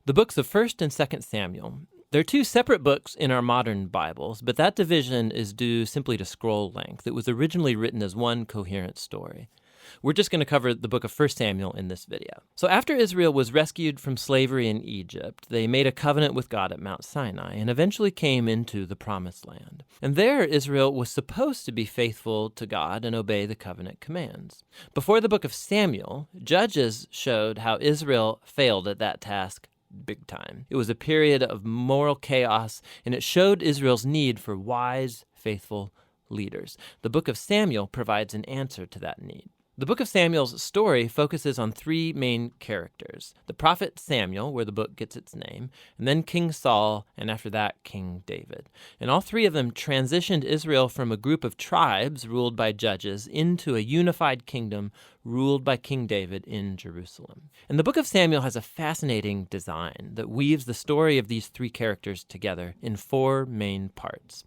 The books of 1st and 2nd Samuel. They're two separate books in our modern Bibles, but that division is due simply to scroll length. It was originally written as one coherent story. We're just going to cover the book of 1 Samuel in this video. So after Israel was rescued from slavery in Egypt, they made a covenant with God at Mount Sinai and eventually came into the Promised Land. And there, Israel was supposed to be faithful to God and obey the covenant commands. Before the book of Samuel, Judges showed how Israel failed at that task big time. It was a period of moral chaos, and it showed Israel's need for wise, faithful leaders. The book of Samuel provides an answer to that need. The book of Samuel's story focuses on three main characters: the prophet Samuel, where the book gets its name, and then King Saul, and after that, King David. And all three of them transitioned Israel from a group of tribes ruled by judges into a unified kingdom ruled by King David in Jerusalem. And the book of Samuel has a fascinating design that weaves the story of these three characters together in four main parts.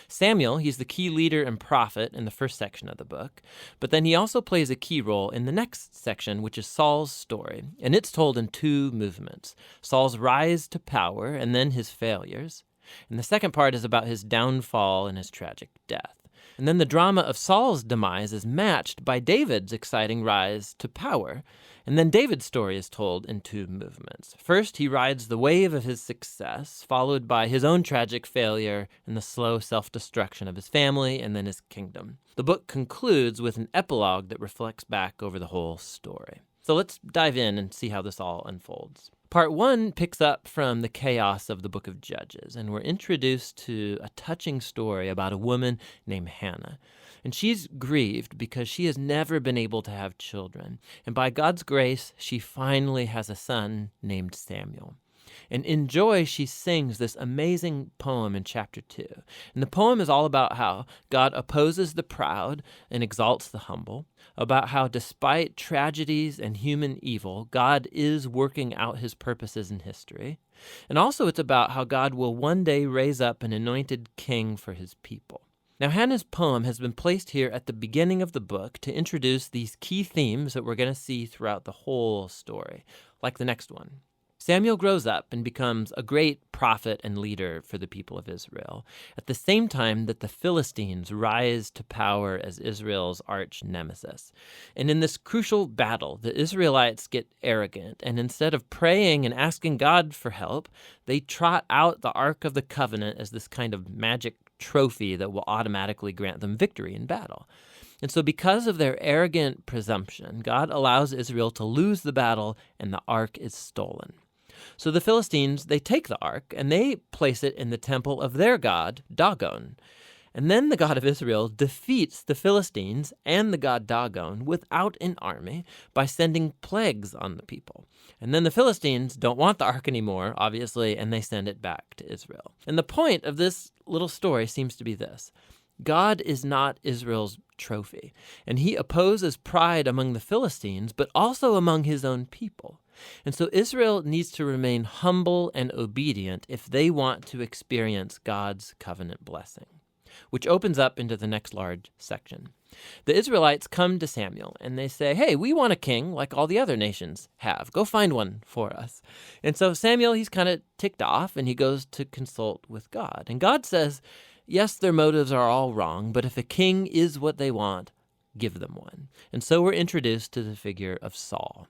Samuel, he's the key leader and prophet in the first section of the book, but then he also plays a key role in the next section, which is Saul's story, and it's told in two movements: Saul's rise to power and then his failures. And the second part is about his downfall and his tragic death. And then the drama of Saul's demise is matched by David's exciting rise to power. And then David's story is told in two movements. First, he rides the wave of his success, followed by his own tragic failure and the slow self-destruction of his family and then his kingdom. The book concludes with an epilogue that reflects back over the whole story. So let's dive in and see how this all unfolds. Part 1 picks up from the chaos of the book of Judges, and we're introduced to a touching story about a woman named Hannah. And she's grieved because she has never been able to have children. And by God's grace, she finally has a son named Samuel. And in joy, she sings this amazing poem in chapter 2. And the poem is all about how God opposes the proud and exalts the humble, about how despite tragedies and human evil, God is working out his purposes in history. And also it's about how God will one day raise up an anointed king for his people. Now, Hannah's poem has been placed here at the beginning of the book to introduce these key themes that we're going to see throughout the whole story, like the next one. Samuel grows up and becomes a great prophet and leader for the people of Israel, at the same time that the Philistines rise to power as Israel's arch nemesis. And in this crucial battle, the Israelites get arrogant, and instead of praying and asking God for help, they trot out the Ark of the Covenant as this kind of magic trophy that will automatically grant them victory in battle. And so because of their arrogant presumption, God allows Israel to lose the battle and the ark is stolen. So the Philistines, they take the ark and they place it in the temple of their god, Dagon. And then the God of Israel defeats the Philistines and the god Dagon without an army by sending plagues on the people. And then the Philistines don't want the ark anymore, obviously, and they send it back to Israel. And the point of this little story seems to be this: God is not Israel's trophy, and he opposes pride among the Philistines, but also among his own people. And so Israel needs to remain humble and obedient if they want to experience God's covenant blessing, which opens up into the next large section. The Israelites come to Samuel and they say, "Hey, we want a king like all the other nations have. Go find one for us." And so Samuel, he's kind of ticked off and he goes to consult with God. And God says, yes, their motives are all wrong, but if a king is what they want, give them one. And so we're introduced to the figure of Saul.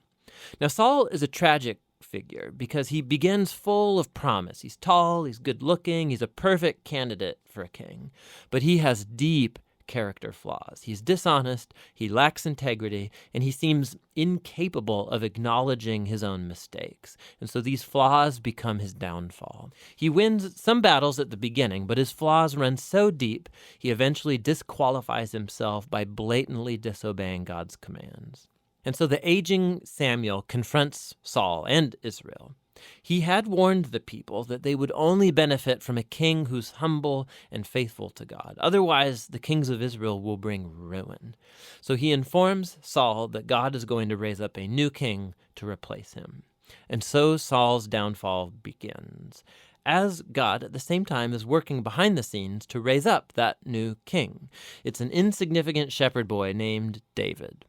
Now, Saul is a tragic figure because he begins full of promise. He's tall, he's good-looking, he's a perfect candidate for a king. But he has deep character flaws. He's dishonest, he lacks integrity, and he seems incapable of acknowledging his own mistakes. And so these flaws become his downfall. He wins some battles at the beginning, but his flaws run so deep, he eventually disqualifies himself by blatantly disobeying God's commands. And so the aging Samuel confronts Saul and Israel. He had warned the people that they would only benefit from a king who's humble and faithful to God. Otherwise, the kings of Israel will bring ruin. So he informs Saul that God is going to raise up a new king to replace him. And so Saul's downfall begins, as God at the same time is working behind the scenes to raise up that new king. It's an insignificant shepherd boy named David.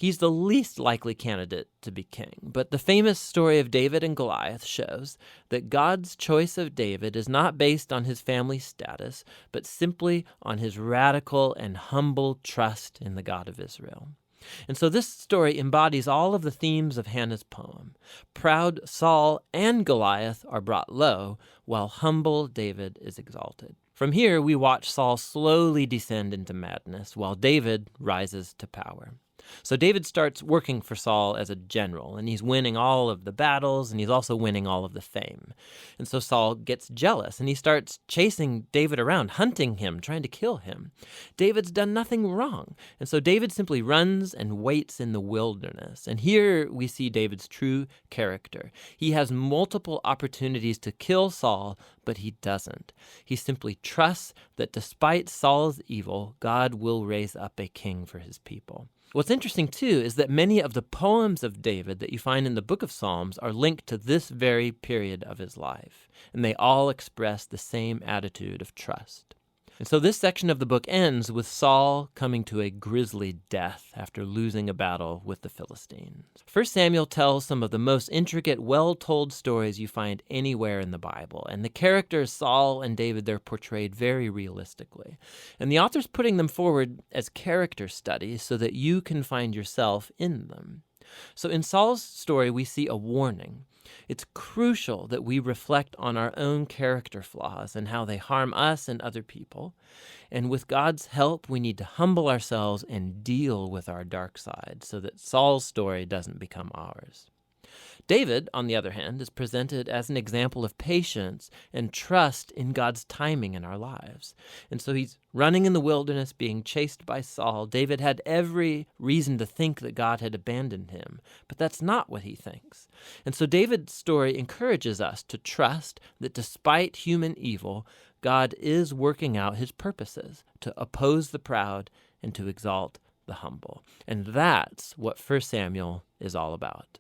He's the least likely candidate to be king, but the famous story of David and Goliath shows that God's choice of David is not based on his family status, but simply on his radical and humble trust in the God of Israel. And so this story embodies all of the themes of Hannah's poem. Proud Saul and Goliath are brought low, while humble David is exalted. From here, we watch Saul slowly descend into madness, while David rises to power. So David starts working for Saul as a general, and he's winning all of the battles, and he's also winning all of the fame. And so Saul gets jealous, and he starts chasing David around, hunting him, trying to kill him. David's done nothing wrong, and so David simply runs and waits in the wilderness. And here we see David's true character. He has multiple opportunities to kill Saul, but he doesn't. He simply trusts that despite Saul's evil, God will raise up a king for his people. What's interesting, too, is that many of the poems of David that you find in the book of Psalms are linked to this very period of his life, and they all express the same attitude of trust. And so this section of the book ends with Saul coming to a grisly death after losing a battle with the Philistines. 1 Samuel tells some of the most intricate, well-told stories you find anywhere in the Bible, and the characters Saul and David, they're portrayed very realistically. And the author's putting them forward as character studies so that you can find yourself in them. So in Saul's story, we see a warning. It's crucial that we reflect on our own character flaws and how they harm us and other people. And with God's help, we need to humble ourselves and deal with our dark side so that Saul's story doesn't become ours. David, on the other hand, is presented as an example of patience and trust in God's timing in our lives. And so he's running in the wilderness, being chased by Saul. David had every reason to think that God had abandoned him, but that's not what he thinks. And so David's story encourages us to trust that despite human evil, God is working out his purposes to oppose the proud and to exalt the humble. And that's what 1 Samuel is all about.